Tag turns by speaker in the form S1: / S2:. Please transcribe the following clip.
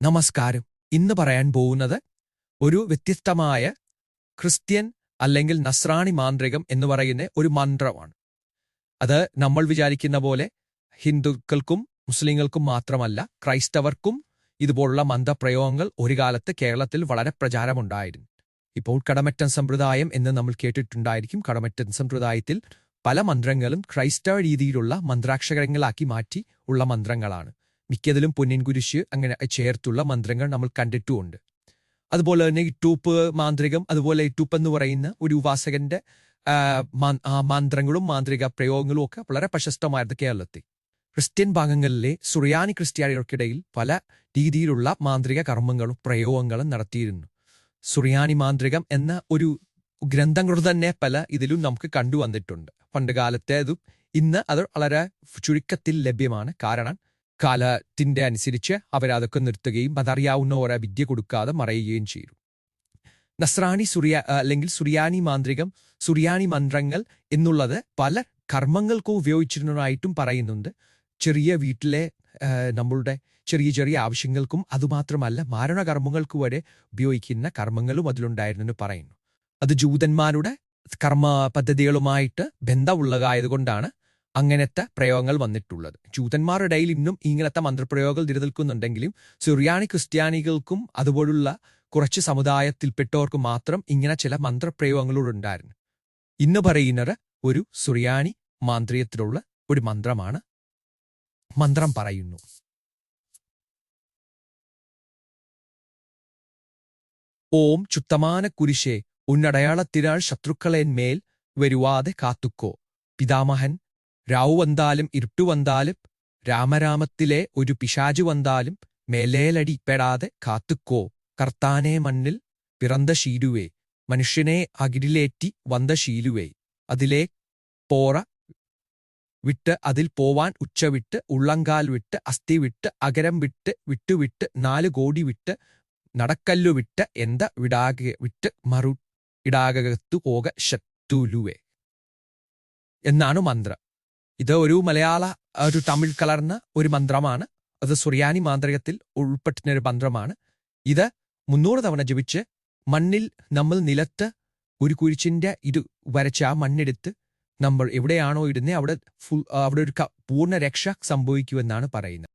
S1: നമസ്കാരം. ഇന്ന് പറയാൻ പോകുന്നത് ഒരു വ്യത്യസ്തമായ ക്രിസ്ത്യൻ അല്ലെങ്കിൽ നസ്രാണി മാന്ത്രികം എന്ന് പറയുന്ന ഒരു മന്ത്രമാണ്. അത് നമ്മൾ വിചാരിക്കുന്ന പോലെ ഹിന്ദുക്കൾക്കും മുസ്ലിങ്ങൾക്കും മാത്രമല്ല, ക്രൈസ്തവർക്കും ഇതുപോലുള്ള മന്ത്രപ്രയോഗങ്ങൾ ഒരു കാലത്ത് കേരളത്തിൽ വളരെ പ്രചാരമുണ്ടായിരുന്നു. ഇപ്പോൾ കടമറ്റൻ സമ്പ്രദായം എന്ന് നമ്മൾ കേട്ടിട്ടുണ്ടായിരിക്കും. കടമറ്റൻ സമ്പ്രദായത്തിൽ പല മന്ത്രങ്ങളും ക്രൈസ്തവ രീതിയിലുള്ള മന്ത്രാക്ഷരങ്ങളാക്കി മാറ്റി ഉള്ള മന്ത്രങ്ങളാണ്. മിക്കതിലും പൊന്നിൻ കുരിശ് അങ്ങനെ ചേർത്തുള്ള മന്ത്രങ്ങൾ നമ്മൾ കണ്ടിട്ടുമുണ്ട്. അതുപോലെ തന്നെ ഇട്ടൂപ്പ് മാന്ത്രികം, അതുപോലെ ഇട്ടൂപ്പ് എന്ന് പറയുന്ന ഒരു ഉപാസകന്റെ മന്ത്രങ്ങളും മാന്ത്രിക പ്രയോഗങ്ങളും ഒക്കെ വളരെ പ്രശസ്തമായിരുന്നു കേരളത്തിൽ. ക്രിസ്ത്യൻ ഭാഗങ്ങളിലെ സുറിയാനി ക്രിസ്ത്യാനികൾക്കിടയിൽ പല രീതിയിലുള്ള മാന്ത്രിക കർമ്മങ്ങളും പ്രയോഗങ്ങളും നടത്തിയിരുന്നു. സുറിയാനി മാന്ത്രികം എന്ന ഒരു ഗ്രന്ഥങ്ങൾ തന്നെ പല ഇതിലും നമുക്ക് കണ്ടുവന്നിട്ടുണ്ട്. പണ്ട് കാലത്തേതും ഇന്ന് അത് വളരെ ചുരുക്കത്തിൽ ലഭ്യമാണ്. കാരണം കാലത്തിന്റെ അനുസരിച്ച് അവരതൊക്കെ നിർത്തുകയും അതറിയാവുന്ന ഓരോ വിദ്യ കൊടുക്കാതെ മറയുകയും ചെയ്തു. നസ്രാണി അല്ലെങ്കിൽ സുറിയാനി മാന്ത്രികം, സുറിയാനി മന്ത്രങ്ങൾ എന്നുള്ളത് പല കർമ്മങ്ങൾക്കും ഉപയോഗിച്ചിരുന്നതായിട്ടും പറയുന്നുണ്ട്. ചെറിയ വീട്ടിലെ നമ്മളുടെ ചെറിയ ചെറിയ ആവശ്യങ്ങൾക്കും അതുമാത്രമല്ല മാരണകർമ്മങ്ങൾക്ക് വരെ ഉപയോഗിക്കുന്ന കർമ്മങ്ങളും അതിലുണ്ടായിരുന്നെന്ന് പറയുന്നു. അത് ജൂതന്മാരുടെ കർമ്മ പദ്ധതികളുമായിട്ട് ബന്ധമുള്ളതായതുകൊണ്ടാണ് അങ്ങനത്തെ പ്രയോഗങ്ങൾ വന്നിട്ടുള്ളത്. ജൂതന്മാരുടെ ഇടയിൽ ഇന്നും ഇങ്ങനത്തെ മന്ത്രപ്രയോഗങ്ങൾ നിലനിൽക്കുന്നുണ്ടെങ്കിലും സുറിയാനി ക്രിസ്ത്യാനികൾക്കും അതുപോലുള്ള കുറച്ച് സമുദായത്തിൽപ്പെട്ടവർക്ക് മാത്രം ഇങ്ങനെ ചില മന്ത്രപ്രയോഗങ്ങളുണ്ടായിരുന്നു. ഇന്ന് പറയുന്നത് ഒരു സുറിയാനി മാന്ത്രികത്തിലുള്ള ഒരു മന്ത്രമാണ്. മന്ത്രം പറയുന്നു: ഓം ചുത്തമാന കുരിശേ, ഉന്നടയാളത്തിനാൾ ശത്രുക്കളെന്മേൽ വരുവാതെ കാത്തുക്കോ. പിതാമഹൻ രാവു വന്നാലും ഇരുട്ടു വന്നാലും രാമരാമത്തിലെ ഒരു പിശാചു വന്നാലും മേലേലടിപ്പെടാതെ കാത്തുക്കോ. കർത്താനെ മണ്ണിൽ പിറந்த ശീലുവേ, മനുഷ്യനെ അകിരിലേറ്റി വந்த ശീലുവേ, അതിലെ പോറ വിട്ട് അതിൽ പോവാൻ ഉച്ചവിട്ട് ഉള്ളങ്കാൽ വിട്ട് അസ്ഥി വിട്ട് അകരം വിട്ട് വിട്ടുവിട്ട് 4 കോടി വിട്ട് നടക്കല്ലു വിട്ട് എന്ത വിടാക വിട്ട് മറു ഇടാകത്തു പോക ശത്തുലുവേ എന്നാണ് മന്ത്രം. ഇത് ഒരു മലയാള ഒരു തമിഴ് കലർന്ന ഒരു മന്ത്രമാണ്. അത് സുറിയാനി മാന്ത്രികത്തിൽ ഉൾപ്പെട്ടുന്ന ഒരു മന്ത്രമാണ്. ഇത് 300 തവണ ജപിച്ച് മണ്ണിൽ നമ്മൾ നിലത്ത് ഒരു കുരിശിന്റെ ഇത് വരച്ച് ആ മണ്ണെടുത്ത് നമ്മൾ എവിടെയാണോ ഇടുന്നത് അവിടെ ഒരു പൂർണ്ണ രക്ഷ സംഭവിക്കുമെന്നാണ് പറയുന്നത്.